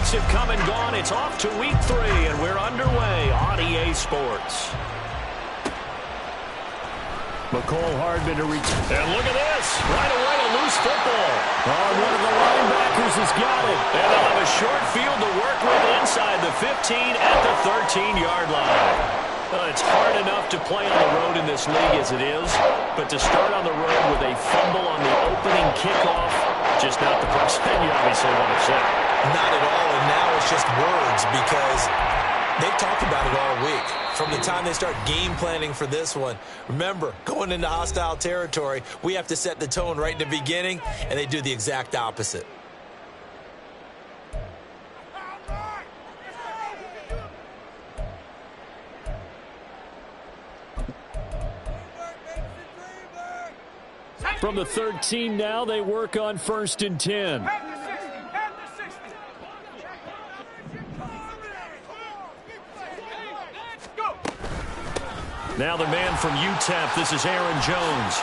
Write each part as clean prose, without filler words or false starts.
weeks have come and gone. It's off to week 3, and we're underway on EA Sports. McCole Hardman to return. And look at this. Right away, a loose football. Oh, one of the linebackers has got it. And they'll have a short field to work with inside the 15 at the 13-yard line. It's hard enough to play on the road in this league as it is, but to start on the road with a fumble on the opening kickoff, just not the person you obviously want to say. Not at all, and now it's just words because they've talked about it all week. From the time they start game planning for this one, remember, going into hostile territory, we have to set the tone right in the beginning, and they do the exact opposite. From the 13 now, they work on 1st and 10. Now the man from UTEP, this is Aaron Jones.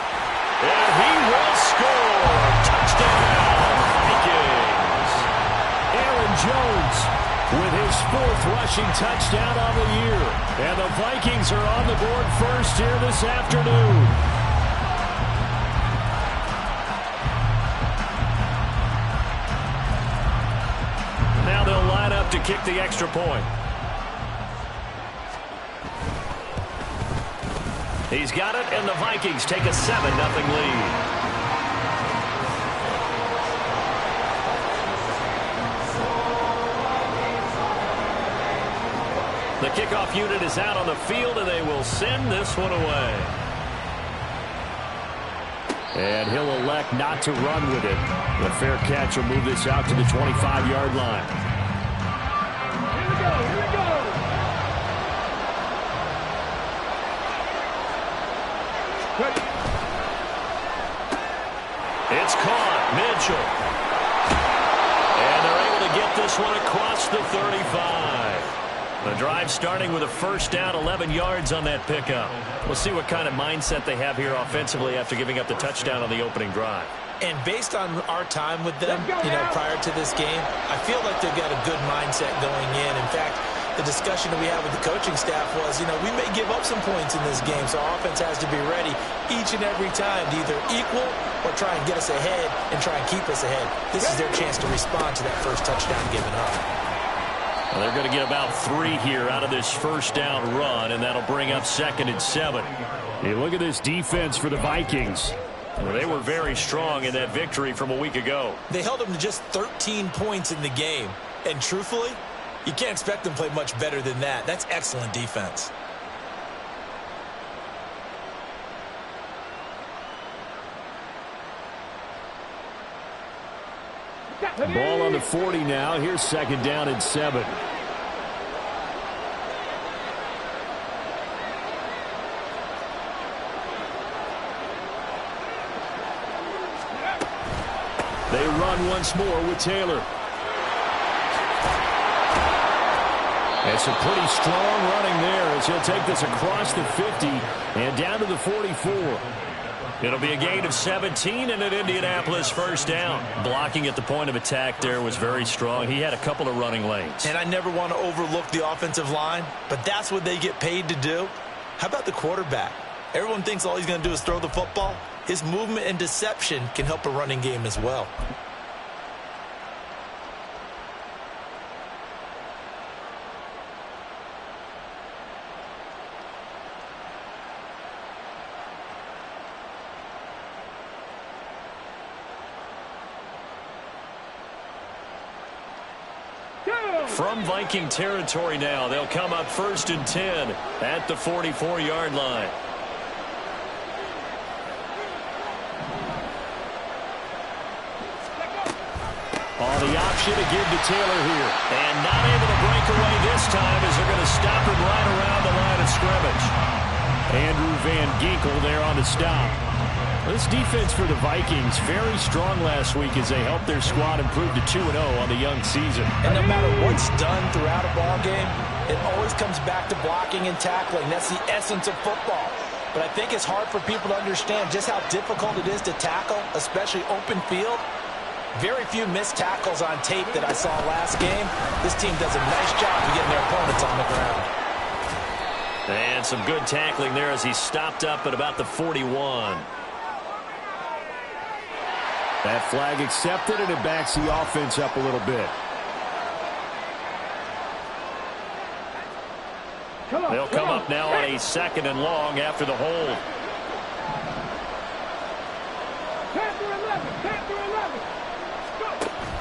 And he will score. Touchdown, Vikings. Aaron Jones with his 4th rushing touchdown on the year. And the Vikings are on the board first here this afternoon. Now they'll line up to kick the extra point. He's got it, and the Vikings take a 7-0 lead. The kickoff unit is out on the field, and they will send this one away. And he'll elect not to run with it. The fair catch will move this out to the 25-yard line. Here we go, here we go. It's caught. Mitchell. And they're able to get this one across the 35. The drive starting with a 1st down, 11 yards on that pickup. We'll see what kind of mindset they have here offensively after giving up the touchdown on the opening drive. And based on our time with them, prior to this game, I feel like they've got a good mindset going in. In fact, the discussion that we had with the coaching staff was, we may give up some points in this game, so our offense has to be ready each and every time to either equal or try and get us ahead and try and keep us ahead. This is their chance to respond to that first touchdown given up. Well, they're going to get about 3 here out of this 1st down run, and that'll bring up 2nd and 7. Hey, look at this defense for the Vikings. Well, they were very strong in that victory from a week ago. They held them to just 13 points in the game. And truthfully, you can't expect them to play much better than that. That's excellent defense. Ball on the 40 now. Here's 2nd down and 7. They run once more with Taylor. It's a pretty strong running there as he'll take this across the 50 and down to the 44. It'll be a gain of 17 and an Indianapolis 1st down. Blocking at the point of attack there was very strong. He had a couple of running lanes. And I never want to overlook the offensive line, but that's what they get paid to do. How about the quarterback? Everyone thinks all he's going to do is throw the football. His movement and deception can help a running game as well. From Viking territory now, they'll come up 1st and 10 at the 44-yard line. On the option to give to Taylor here. And not able to break away this time as they're going to stop him right around the line of scrimmage. Andrew Van Ginkel there on the stop. This defense for the Vikings, very strong last week as they helped their squad improve to 2-0 on the young season. And no matter what's done throughout a ball game, it always comes back to blocking and tackling. That's the essence of football. But I think it's hard for people to understand just how difficult it is to tackle, especially open field. Very few missed tackles on tape that I saw last game. This team does a nice job of getting their opponents on the ground. And some good tackling there as he stopped up at about the 41. That flag accepted, and it backs the offense up a little bit. They'll come up now on a 2nd and long after the hold.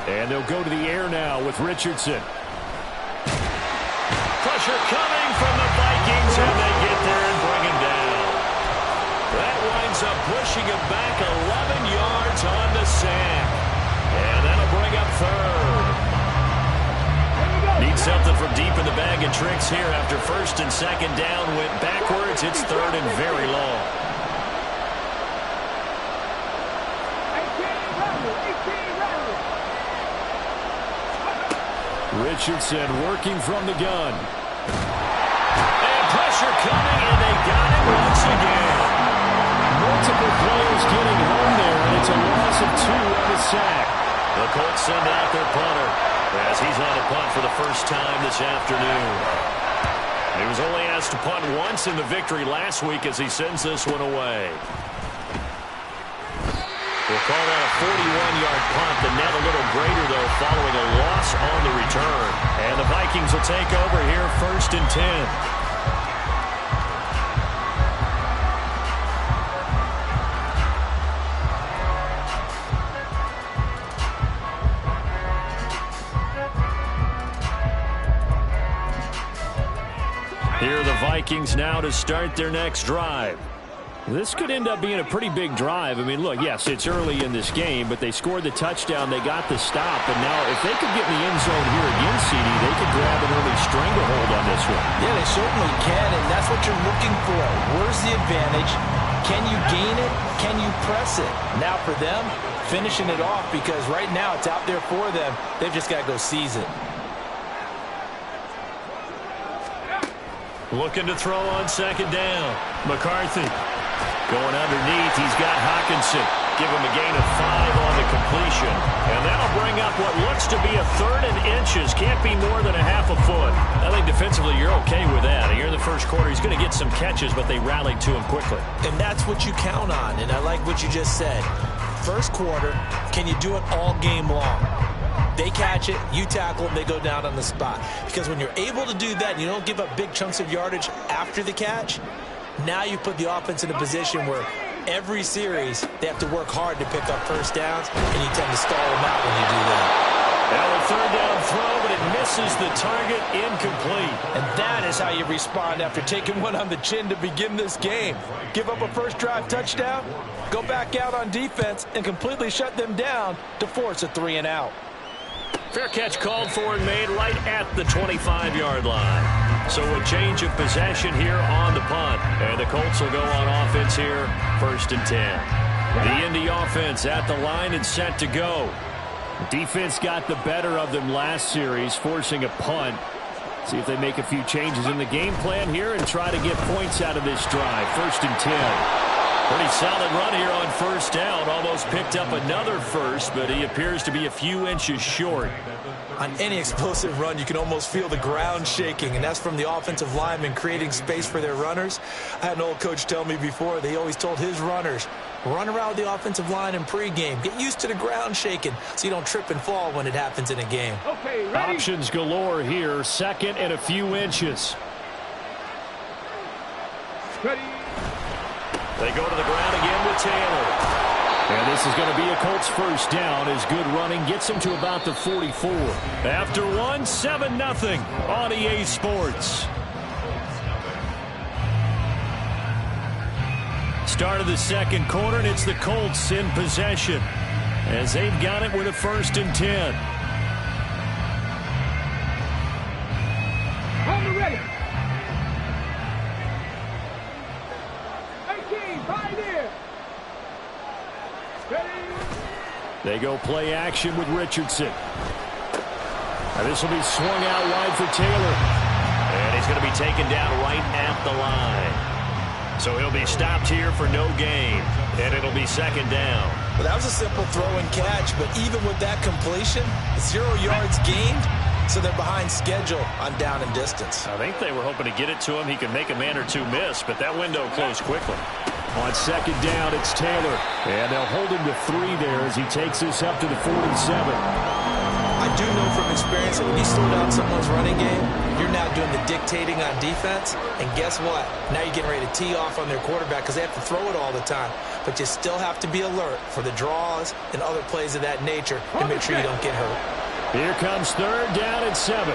And they'll go to the air now with Richardson. Pressure coming from the Vikings, and they get there and bring him down. That winds up pushing him back 11 yards on the sack. And that'll bring up 3rd. Need something from deep in the bag of tricks here after 1st and 2nd down went backwards. It's 3rd and very long. Richardson working from the gun. And pressure coming, and they got him once again. Multiple players getting home there, and it's a loss of 2 on the sack. The Colts send out their punter as he's on a punt for the first time this afternoon. He was only asked to punt once in the victory last week as he sends this one away. We'll call that a 41-yard punt. The net a little greater, though, following a loss on the return. And the Vikings will take over here 1st and 10. Here are the Vikings now to start their next drive. This could end up being a pretty big drive. I mean, look, yes, it's early in this game, but they scored the touchdown. They got the stop. And now if they could get in the end zone here again, CD, they could grab an early stranglehold on this one. Yeah, they certainly can, and that's what you're looking for. Where's the advantage? Can you gain it? Can you press it? Now for them, finishing it off, because right now it's out there for them. They've just got to go seize it. Looking to throw on 2nd down. McCarthy going underneath. He's got Hawkinson. Give him a gain of 5 on the completion. And that'll bring up what looks to be a 3rd and inches. Can't be more than a half a foot. I think defensively you're okay with that. Here in the first quarter, he's going to get some catches, but they rallied to him quickly. And that's what you count on, and I like what you just said. First quarter, can you do it all game long? They catch it, you tackle them, they go down on the spot. Because when you're able to do that and you don't give up big chunks of yardage after the catch, now you put the offense in a position where every series they have to work hard to pick up first downs, and you tend to stall them out when you do that. Now a 3rd down throw, but it misses the target, incomplete. And that is how you respond after taking one on the chin to begin this game. Give up a first drive touchdown, go back out on defense, and completely shut them down to force a 3-and-out. Fair catch called for and made right at the 25-yard line. So a change of possession here on the punt. And the Colts will go on offense here, 1st and 10. The Indy offense at the line and set to go. Defense got the better of them last series, forcing a punt. See if they make a few changes in the game plan here and try to get points out of this drive. 1st and 10. Pretty solid run here on 1st down. Almost picked up another first, but he appears to be a few inches short. On any explosive run, you can almost feel the ground shaking, and that's from the offensive linemen creating space for their runners. I had an old coach tell me before, they always told his runners, run around with the offensive line in pregame. Get used to the ground shaking so you don't trip and fall when it happens in a game. Okay, ready? Options galore here. 2nd and a few inches. Ready? They go to the ground again with Taylor. And this is going to be a Colts 1st down as good running gets him to about the 44. After 7-0 on EA Sports. Start of the 2nd quarter, and it's the Colts in possession as they've got it with a 1st and 10. On the ready. 18, right here. Ready? They go play action with Richardson. And this will be swung out wide for Taylor. And he's going to be taken down right at the line. So he'll be stopped here for no gain. And it'll be second down. Well, that was a simple throw and catch, but even with that completion, 0 yards gained, so they're behind schedule on down and distance. I think they were hoping to get it to him. He could make a man or two miss, but that window closed quickly. On second down, it's Taylor. And they'll hold him to 3 there as he takes this up to the 47. I do know from experience that when you slow down someone's running game, you're now doing the dictating on defense. And guess what? Now you're getting ready to tee off on their quarterback because they have to throw it all the time. But you still have to be alert for the draws and other plays of that nature to make sure you don't get hurt. Here comes third down and 7.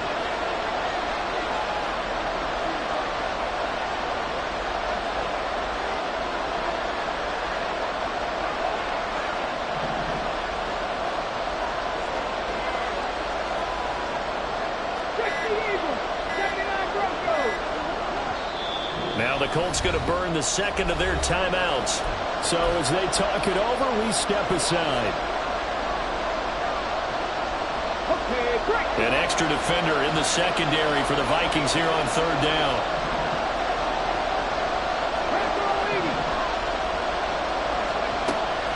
Now the Colts going to burn the second of their timeouts. So as they talk it over, we step aside. An extra defender in the secondary for the Vikings here on third down.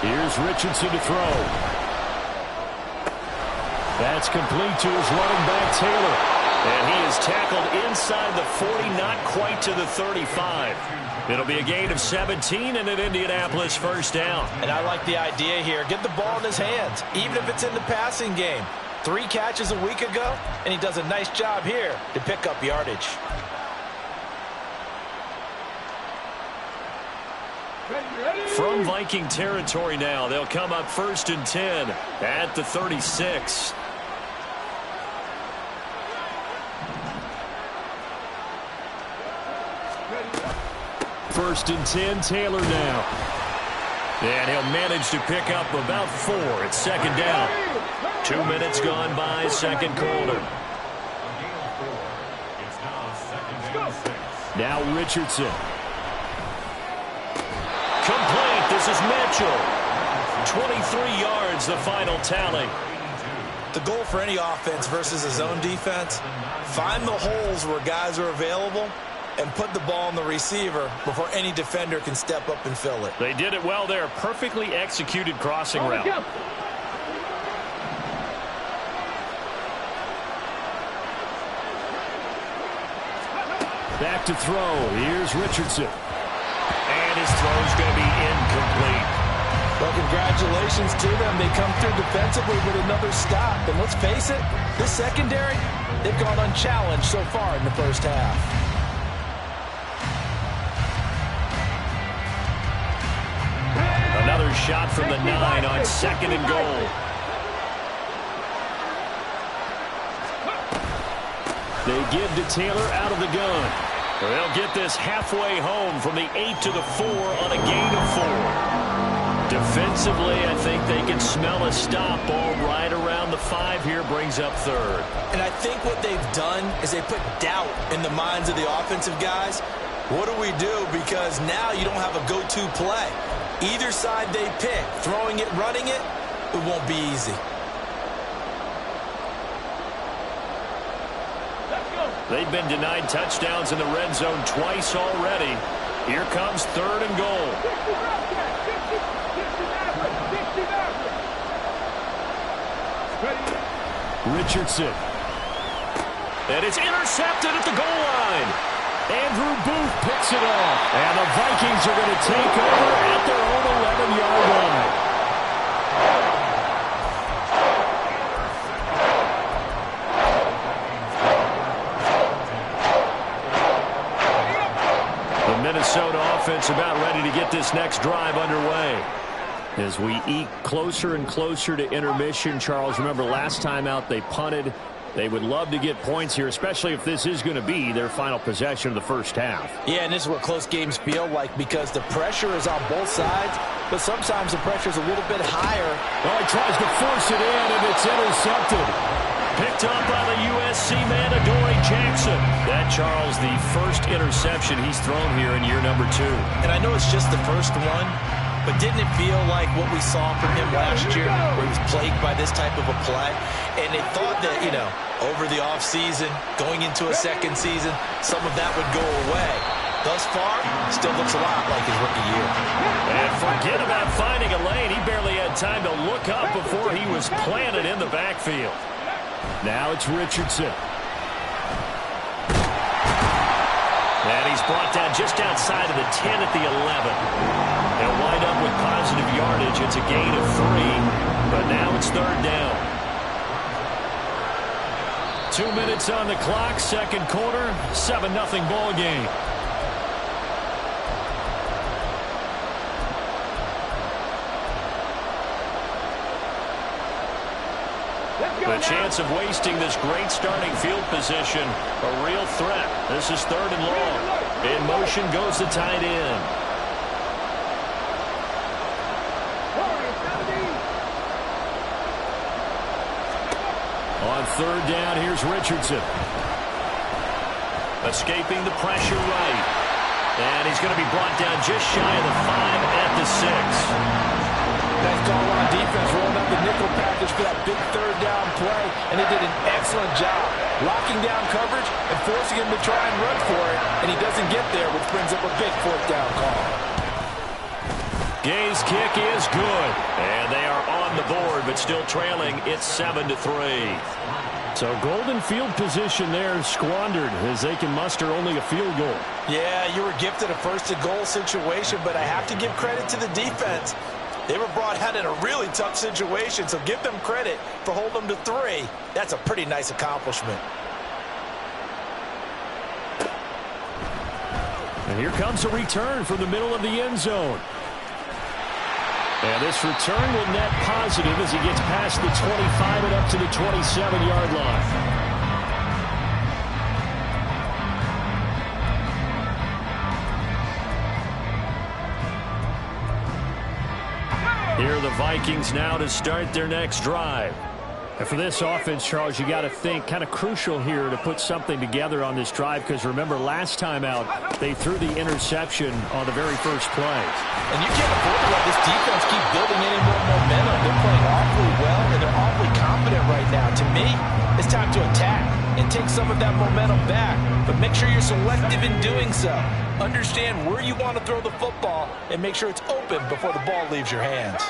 Here's Richardson to throw. That's complete to his running back, Taylor. And he is tackled inside the 40, not quite to the 35. It'll be a gain of 17 and an Indianapolis first down. And I like the idea here. Get the ball in his hands, even if it's in the passing game. 3 catches a week ago, and he does a nice job here to pick up yardage. From Viking territory now, they'll come up 1st and 10 at the 36. First and 10, Taylor now. And he'll manage to pick up about 4 at second down. 2 minutes gone by, second quarter. Now Richardson. Complete. This is Mitchell. 23 yards, the final tally. The goal for any offense versus a zone defense, find the holes where guys are available and put the ball on the receiver before any defender can step up and fill it. They did it well there. Perfectly executed crossing route. Back to throw. Here's Richardson. And his throw's going to be incomplete. Well, congratulations to them. They come through defensively with another stop. And let's face it, this secondary, they've gone unchallenged so far in the first half. Another shot from the 9 on second and goal. They give to Taylor out of the gun. They'll get this halfway home from the 8 to the 4 on a gain of 4. Defensively, I think they can smell a stop. Ball right around the 5 here, brings up third. And I think what they've done is they put doubt in the minds of the offensive guys. What do we do? Because now you don't have a go-to play. Either side they pick, throwing it, running it, it won't be easy. They've been denied touchdowns in the red zone twice already. Here comes third and goal. Richardson. And it's intercepted at the goal line. Andrew Booth picks it off. And the Vikings are going to take over at their own 11-yard line. The Minnesota offense about ready to get this next drive underway. As we eke closer and closer to intermission, Charles, remember last time out they punted. They would love to get points here, especially if this is going to be their final possession of the first half. Yeah, and this is what close games feel like because the pressure is on both sides, but sometimes the pressure is a little bit higher. Well, he tries to force it in, and it's intercepted. Picked up by the USC man, Adoree Jackson. That, Charles, the first interception he's thrown here in year number 2. And I know it's just the first one, but didn't it feel like what we saw from him last year where he was plagued by this type of a play? And they thought that, you know, over the offseason, going into a second season, some of that would go away. thus far, still looks a lot like his rookie year. And forget about finding a lane. He barely had time to look up before he was planted in the backfield. Now it's Richardson. And he's brought down just outside of the 10 at the 11. They'll wind up with positive yardage. It's a gain of 3, but now it's third down. 2 minutes on the clock, second quarter, 7-0 ball game. The chance of wasting this great starting field position, a real threat. This is third and long. In motion goes the tight end. On third down, here's Richardson. Escaping the pressure right. And he's going to be brought down just shy of the 5 at the 6. Nice call on defense, rolling out the nickel package for that big third down play, and they did an excellent job locking down coverage and forcing him to try and run for it, and he doesn't get there, which brings up a big fourth down call. Gay's kick is good, and they are on the board, but still trailing. It's 7-3. So golden field position there squandered as they can muster only a field goal. Yeah, you were gifted a first-and-goal situation, but I have to give credit to the defense. They were brought out in a really tough situation, so give them credit for holding them to 3. That's a pretty nice accomplishment. And here comes a return from the middle of the end zone. And this return will net positive as he gets past the 25 and up to the 27-yard line. Here are the Vikings now to start their next drive. And for this offense, Charles, you got to think kind of crucial here to put something together on this drive, because remember last time out they threw the interception on the very first play. And you can't afford to let this defense keep building any more momentum. They're playing awfully well, and they're awfully confident right now. To me, it's time to attack and take some of that momentum back, but make sure you're selective in doing so. Understand where you want to throw the football and make sure it's open before the ball leaves your hands.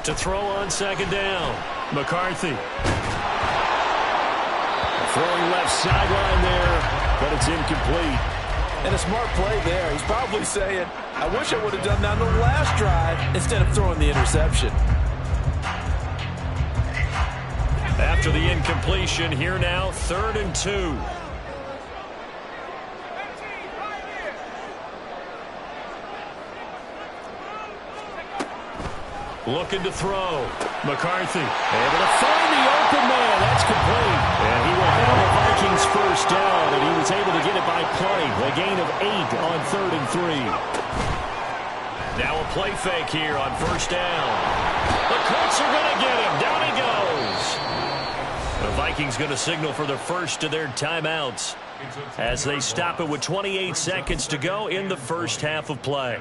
To throw on second down, McCarthy. Throwing left sideline there, but it's incomplete. And a smart play there. He's probably saying, I wish I would have done that on the last drive instead of throwing the interception. After the incompletion, here now, 3rd and 2. Looking to throw. McCarthy able to find the open man. That's complete. And he will have the Vikings first down, and he was able to get it by play. A gain of 8 on 3rd and 3. Now a play fake here on first down. The Colts are going to get him. Down he goes. The Vikings going to signal for the first of their timeouts as they stop it with 28 seconds to go in the first half of play.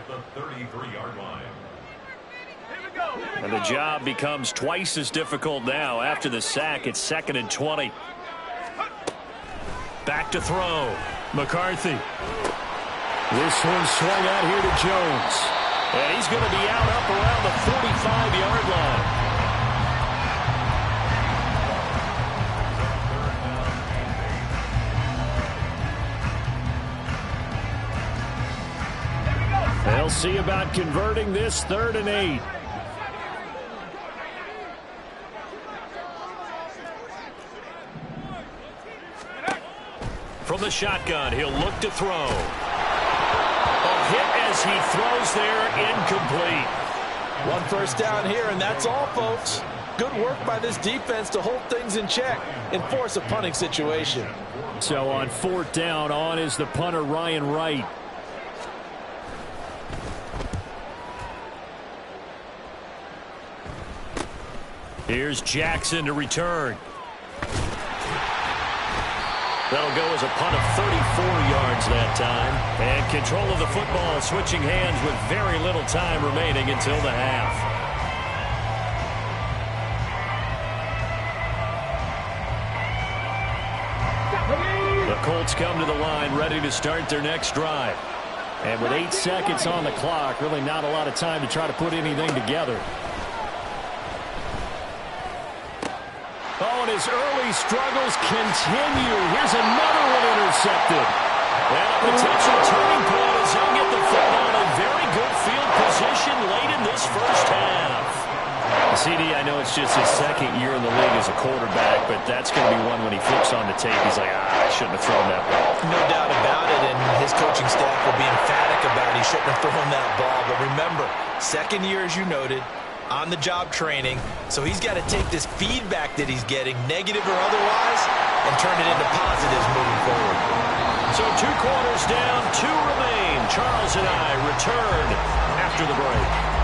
And the job becomes twice as difficult now after the sack. It's 2nd and 20. Back to throw. McCarthy. This one swung out here to Jones. And he's going to be out up around the 45-yard line. They'll see about converting this 3rd and 8. From the shotgun, he'll look to throw. A hit as he throws there, incomplete. 1 first down here, and that's all, folks. Good work by this defense to hold things in check and force a punting situation. So on 4th down, on is the punter, Ryan Wright. Here's Jackson to return. That'll go as a punt of 34 yards that time. And control of the football switching hands with very little time remaining until the half. Colts come to the line, ready to start their next drive. And with 8 seconds on the clock, really not a lot of time to try to put anything together. Oh, and his early struggles continue. Here's another one intercepted. And a potential turning point as he'll get the football in very good field position late in this first half. CD, I know it's just his second year in the league as a quarterback, but that's going to be one when he flips on the tape. He's like, I shouldn't have thrown that ball. No doubt about it, and his coaching staff will be emphatic about he shouldn't have thrown that ball. But remember, second year, as you noted, on-the-job training, so he's got to take this feedback that he's getting, negative or otherwise, and turn it into positives moving forward. So 2 quarters down, 2 remain. Charles and I return after the break.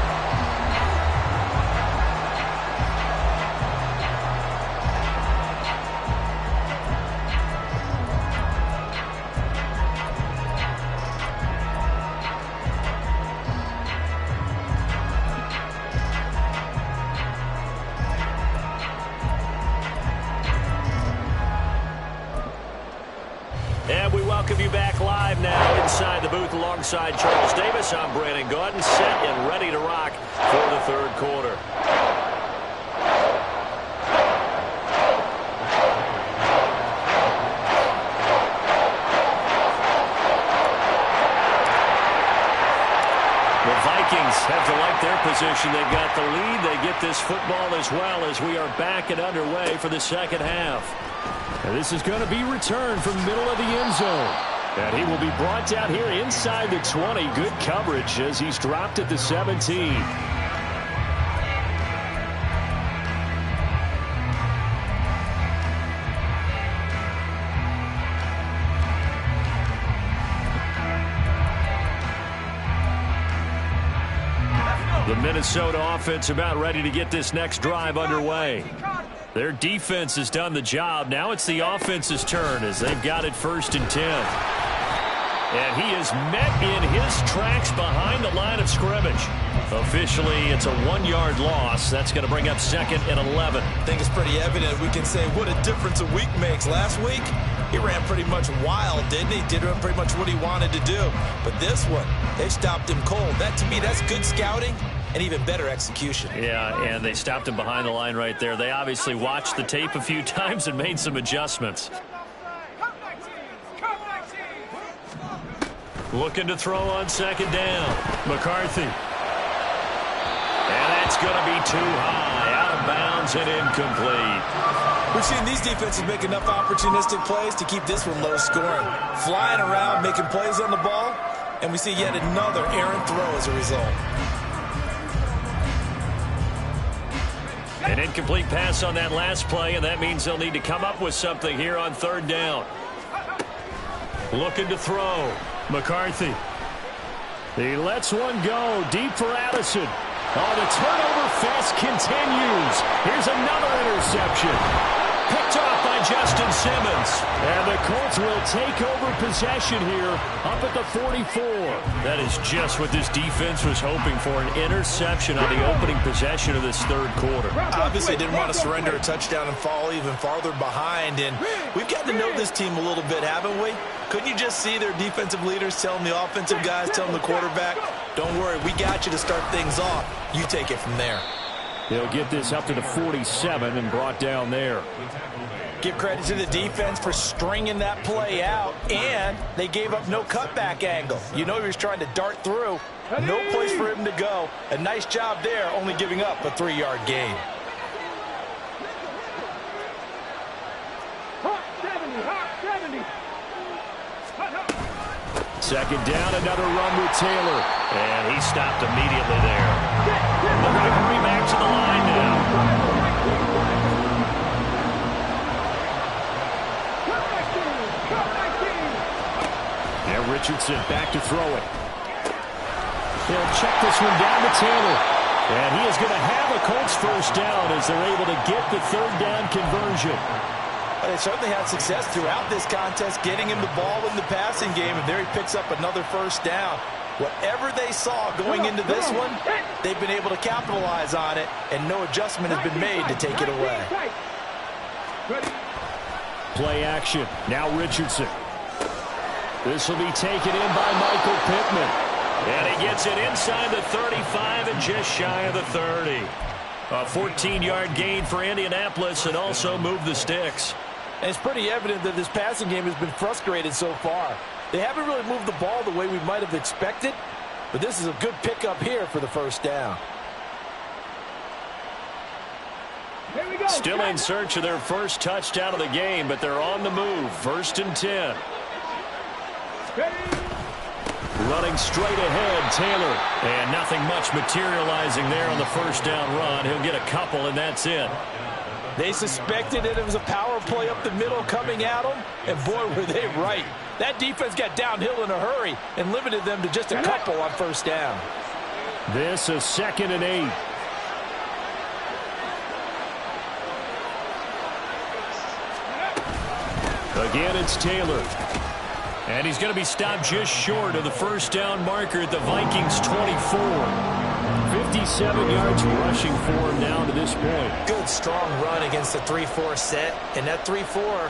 And we welcome you back live now inside the booth alongside Charles Davis. I'm Brandon Gaudin, set and ready to rock for the third quarter. The Vikings have to like their position. They've got the lead. They get this football as well as we are back and underway for the second half. And this is going to be returned from the middle of the end zone. And he will be brought down here inside the 20. Good coverage as he's dropped at the 17. The Minnesota offense about ready to get this next drive underway. Their defense has done the job. Now it's the offense's turn as they've got it 1st and 10. And he is met in his tracks behind the line of scrimmage. Officially, it's a 1-yard loss. That's going to bring up 2nd and 11. I think it's pretty evident. We can say what a difference a week makes. Last week, he ran pretty much wild, didn't he? Did pretty much what he wanted to do. But this one, they stopped him cold. That, to me, that's good scouting and even better execution. Yeah, and they stopped him behind the line right there. They obviously watched the tape a few times and made some adjustments. Looking to throw on 2nd down. McCarthy. And that's going to be too high. Out of bounds and incomplete. We've seen these defenses make enough opportunistic plays to keep this one low scoring. Flying around, making plays on the ball, and we see yet another errant throw as a result. An incomplete pass on that last play, and that means they'll need to come up with something here on 3rd down. Looking to throw. McCarthy. He lets one go deep for Addison. Oh, the turnover fest continues. Here's another interception. Picked off by Justin Simmons. And the Colts will take over possession here up at the 44. That is just what this defense was hoping for, an interception on the opening possession of this 3rd quarter. Obviously didn't want to surrender a touchdown and fall even farther behind. And we've gotten to know this team a little bit, haven't we? Couldn't you just see their defensive leaders telling the offensive guys, telling the quarterback, don't worry, we got you to start things off. You take it from there. They'll get this up to the 47 and brought down there. Give credit to the defense for stringing that play out, and they gave up no cutback angle. You know he was trying to dart through. No place for him to go. A nice job there, only giving up a 3-yard gain. Second down, another run with Taylor. And he stopped immediately there. They're going to hurry back to the line now. And Richardson back to throw it. They'll check this one down to Taylor. And he is going to have a Colts 1st down as they're able to get the 3rd down conversion. They certainly had success throughout this contest, getting him the ball in the passing game, and there he picks up another 1st down. Whatever they saw going into this one, they've been able to capitalize on it, and no adjustment has been made to take it away. Play action. Now Richardson. This will be taken in by Michael Pittman. And he gets it inside the 35 and just shy of the 30. A 14-yard gain for Indianapolis and also moved the sticks. And it's pretty evident that this passing game has been frustrated so far. They haven't really moved the ball the way we might have expected, but this is a good pickup here for the first down. Here we go. Still in search of their first touchdown of the game, but they're on the move. 1st and 10. Running straight ahead, Taylor. And nothing much materializing there on the first down run. He'll get a couple, and that's it. They suspected it was a power play up the middle coming at them, and boy, were they right. That defense got downhill in a hurry and limited them to just a couple on first down. This is 2nd and 8. Again, it's Taylor. And he's going to be stopped just short of the first down marker at the Vikings 24. 57 yards rushing for him now to this point. Good, strong run against the 3-4 set. And that 3-4,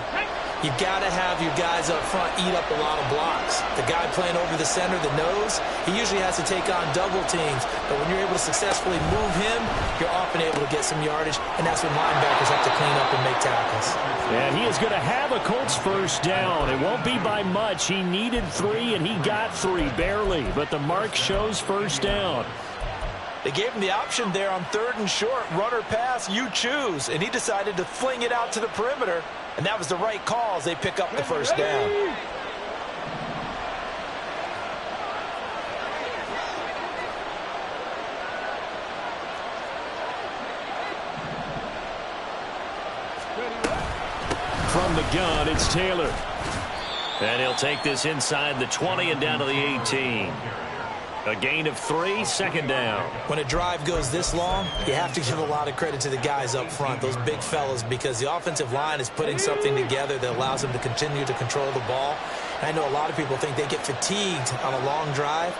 you've got to have your guys up front eat up a lot of blocks. The guy playing over the center, the nose, he usually has to take on double teams. But when you're able to successfully move him, you're often able to get some yardage. And that's when linebackers have to clean up and make tackles. And he is going to have a Colts first down. It won't be by much. He needed 3, and he got 3, barely. But the mark shows first down. They gave him the option there on 3rd and short. Run or pass, you choose. And he decided to fling it out to the perimeter. And that was the right call as they pick up the first down. From the gun, it's Taylor. And he'll take this inside the 20 and down to the 18. A gain of 3, 2nd down. When a drive goes this long, you have to give a lot of credit to the guys up front, those big fellas, because the offensive line is putting something together that allows them to continue to control the ball. And I know a lot of people think they get fatigued on a long drive.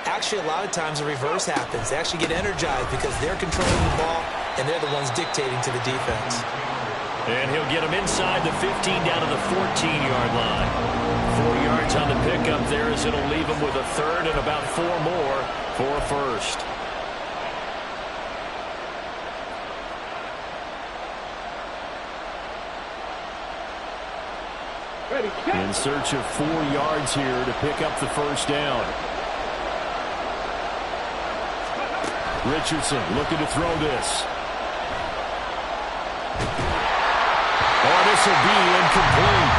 Actually, a lot of times the reverse happens. They actually get energized because they're controlling the ball, and they're the ones dictating to the defense. And he'll get him inside the 15 down to the 14-yard line. 4 yards on the pickup there as it'll leave him with a 3rd and about 4 more for a first. In search of 4 yards here to pick up the first down. Richardson looking to throw this. Oh, this will be incomplete.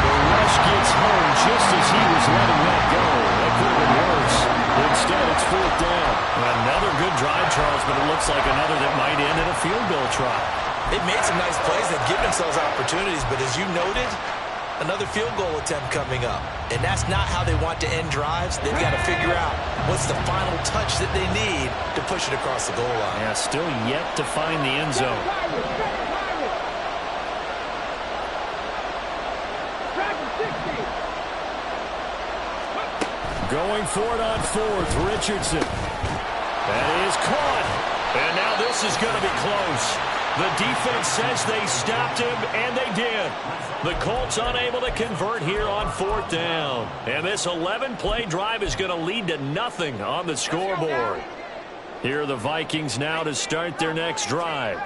The rush gets home just as he was letting that go. That could have been worse. Instead, it's 4th down. Another good drive, Charles, but it looks like another that might end in a field goal try. They've made some nice plays. They've given themselves opportunities, but as you noted, another field goal attempt coming up. And that's not how they want to end drives. They've got to figure out what's the final touch that they need to push it across the goal line. Yeah, still yet to find the end zone. Going for it on 4th, Richardson. That is caught. And now this is going to be close. The defense says they stopped him, and they did. The Colts unable to convert here on 4th down. And this 11-play drive is going to lead to nothing on the scoreboard. Here are the Vikings now to start their next drive.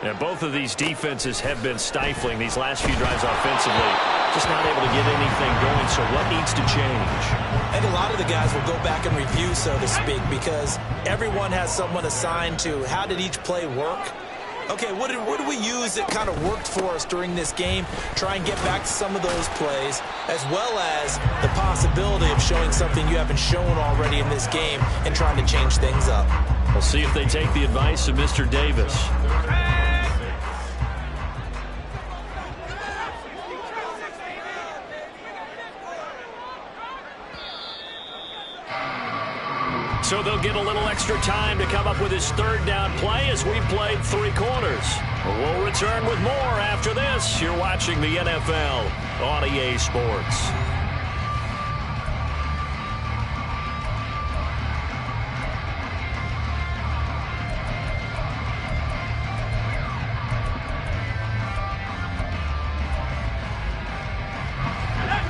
And both of these defenses have been stifling these last few drives offensively. Just not able to get anything going, so what needs to change? I think a lot of the guys will go back and review, so to speak, because everyone has someone assigned to how did each play work. Okay, what did we use that kind of worked for us during this game? Try and get back to some of those plays, as well as the possibility of showing something you haven't shown already in this game and trying to change things up. We'll see if they take the advice of Mr. Davis. So they'll get a little extra time to come up with his 3rd down play as we played 3 quarters. We'll return with more after this. You're watching the NFL on EA Sports.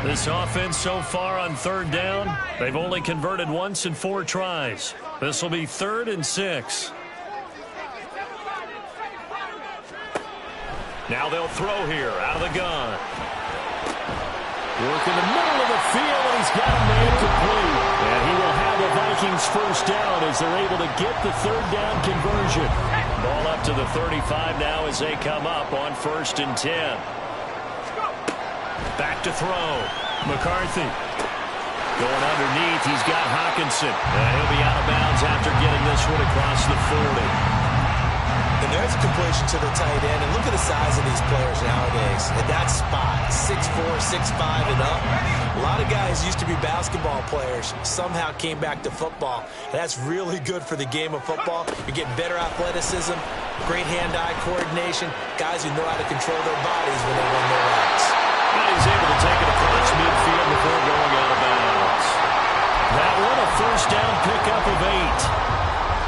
The This offense so far on third down, they've only converted once in 4 tries. This will be 3rd and 6. Now they'll throw here out of the gun. Work in the middle of the field, and he's got a man complete. And he will have the Vikings first down as they're able to get the 3rd down conversion. Ball up to the 35 now as they come up on 1st and 10. Back to throw. McCarthy. Going underneath, he's got Hawkinson. And he'll be out of bounds after getting this one across the 40. And there's a completion to the tight end. And look at the size of these players nowadays. At that spot, 6'4", 6'5", and up. A lot of guys used to be basketball players, somehow came back to football. And that's really good for the game of football. You're getting better athleticism, great hand-eye coordination, guys who know how to control their bodies when they run their routes. And he's able to take it across midfield before going out of bounds. That one a first down pickup of 8.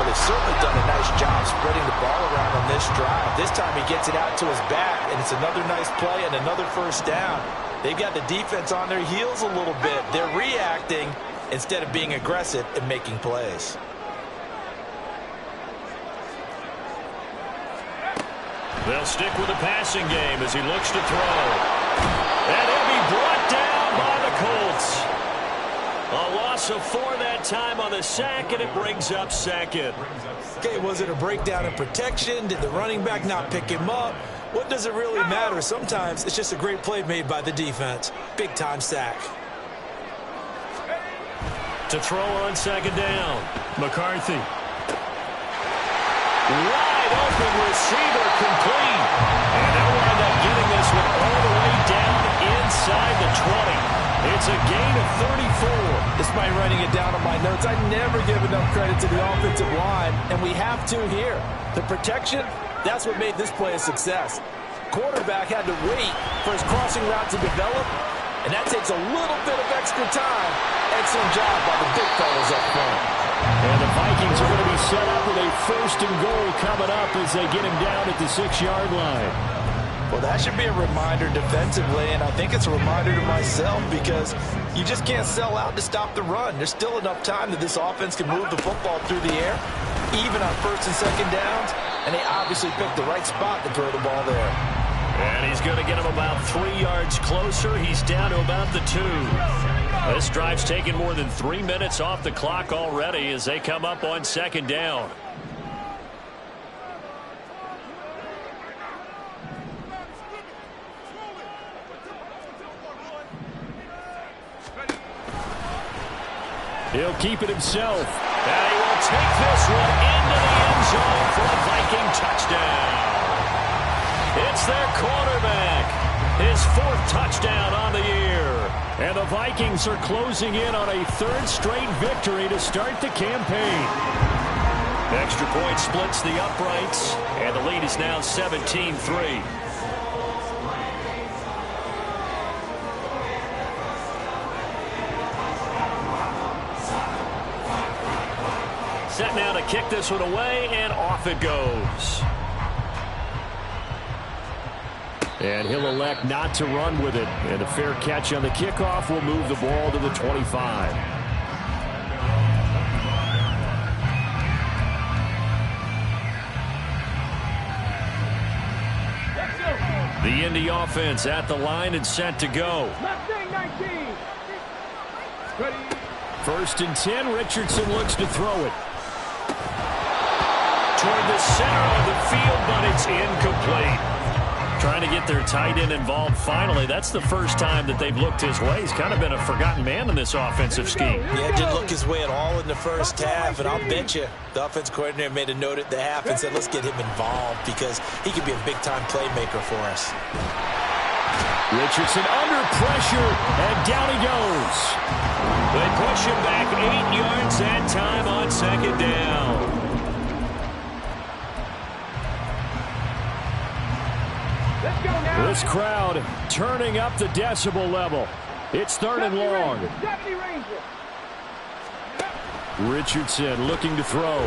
Well, they've certainly done a nice job spreading the ball around on this drive. This time he gets it out to his back, and it's another nice play and another first down. They've got the defense on their heels a little bit. They're reacting instead of being aggressive and making plays. They'll stick with the passing game as he looks to throw. And he'll be brought down by the Colts. A loss of 4 that time on the sack, and it brings up 2nd. Okay, was it a breakdown in protection? Did the running back not pick him up? What does it really matter? Sometimes it's just a great play made by the defense. Big-time sack. To throw on 2nd down. McCarthy. Wide open receiver complete. And they'll wind up getting this one all the way down inside the 20. It's a gain of 34. Despite writing it down on my notes, I never give enough credit to the offensive line, and we have to here. The protection, that's what made this play a success. Quarterback had to wait for his crossing route to develop, and that takes a little bit of extra time. Excellent job by the big fellas up front. And the Vikings are going to be set up with a 1st and goal coming up as they get him down at the 6-yard line. Well, that should be a reminder defensively, and I think it's a reminder to myself because you just can't sell out to stop the run. There's still enough time that this offense can move the football through the air, even on 1st and 2nd downs, and they obviously picked the right spot to throw the ball there. And he's going to get him about 3 yards closer. He's down to about the 2. This drive's taken more than 3 minutes off the clock already as they come up on 2nd down. He'll keep it himself. And he will take this one into the end zone for a Viking touchdown. It's their quarterback. His 4th touchdown on the year. And the Vikings are closing in on a 3rd straight victory to start the campaign. Extra point splits the uprights, and the lead is now 17-3. Set now to kick this one away, and off it goes. And he'll elect not to run with it. And a fair catch on the kickoff will move the ball to the 25. The Indy offense at the line and set to go. 1st and 10, Richardson looks to throw it. Toward the center of the field, but it's incomplete. Trying to get their tight end involved finally. That's the first time that they've looked his way. He's kind of been a forgotten man in this offensive scheme. Yeah, didn't look his way at all in the first half, and I'll bet you the offense coordinator made a note at the half and said, let's get him involved because he could be a big-time playmaker for us. Richardson under pressure, and down he goes. They push him back 8 yards that time on 2nd down. This crowd turning up the decibel level. It's 3rd and long. Richardson looking to throw.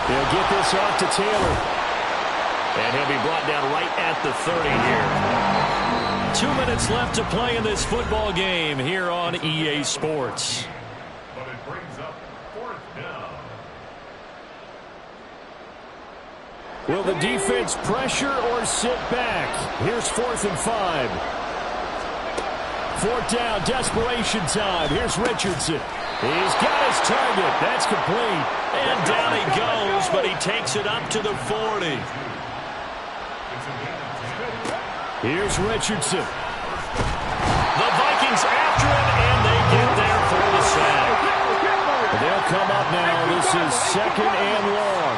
He'll get this off to Taylor. And he'll be brought down right at the 30 here. 2 minutes left to play in this football game here on EA Sports. But it brings up 4th down. Will the defense pressure or sit back? Here's 4th and 5. 4th down, desperation time. Here's Richardson. He's got his target. That's complete. And down he goes, but he takes it up to the 40. Here's Richardson. The Vikings after him, and they get there for the sack. They'll come up now. This is 2nd and long.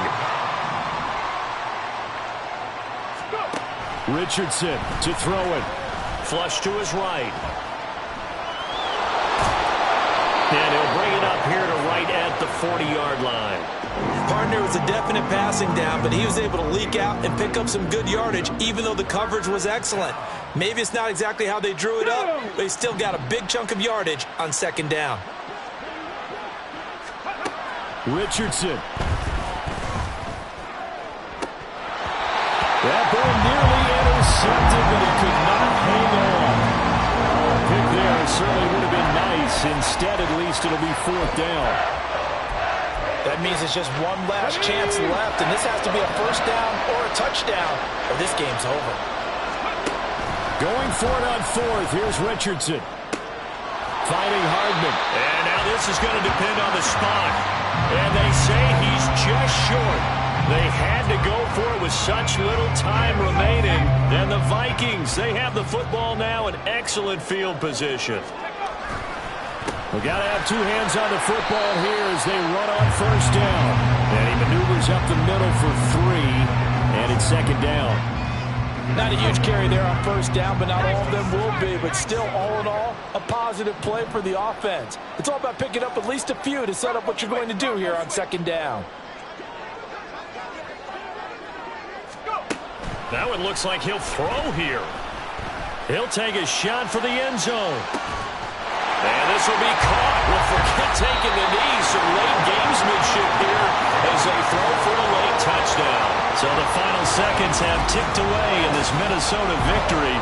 Richardson to throw it. Flush to his right. And he'll bring it up here to right at the 40-yard line. Partner was a definite passing down, but he was able to leak out and pick up some good yardage, even though the coverage was excellent. Maybe it's not exactly how they drew it up, but they still got a big chunk of yardage on 2nd down. Richardson. That ball nearly intercepted, but he could not hang on. Pick there certainly would have been nice. Instead, at least it'll be 4th down. That means it's just one last chance left, and this has to be a 1st down or a touchdown, or this game's over. Going for it on 4th. Here's Richardson. Finding Hardman. And now this is going to depend on the spot. And they say he's just short. They had to go for it with such little time remaining. And the Vikings, they have the football now in excellent field position. We got to have 2 hands on the football here as they run on 1st down. And he maneuvers up the middle for 3. And it's 2nd down. Not a huge carry there on 1st down, but not all of them will be. But still, all in all, a positive play for the offense. It's all about picking up at least a few to set up what you're going to do here on 2nd down. Now it looks like he'll throw here. He'll take a shot for the end zone. And this will be caught. Well, forget taking the knee. Some late gamesmanship here as they throw for a late touchdown. So the final seconds have ticked away in this Minnesota victory.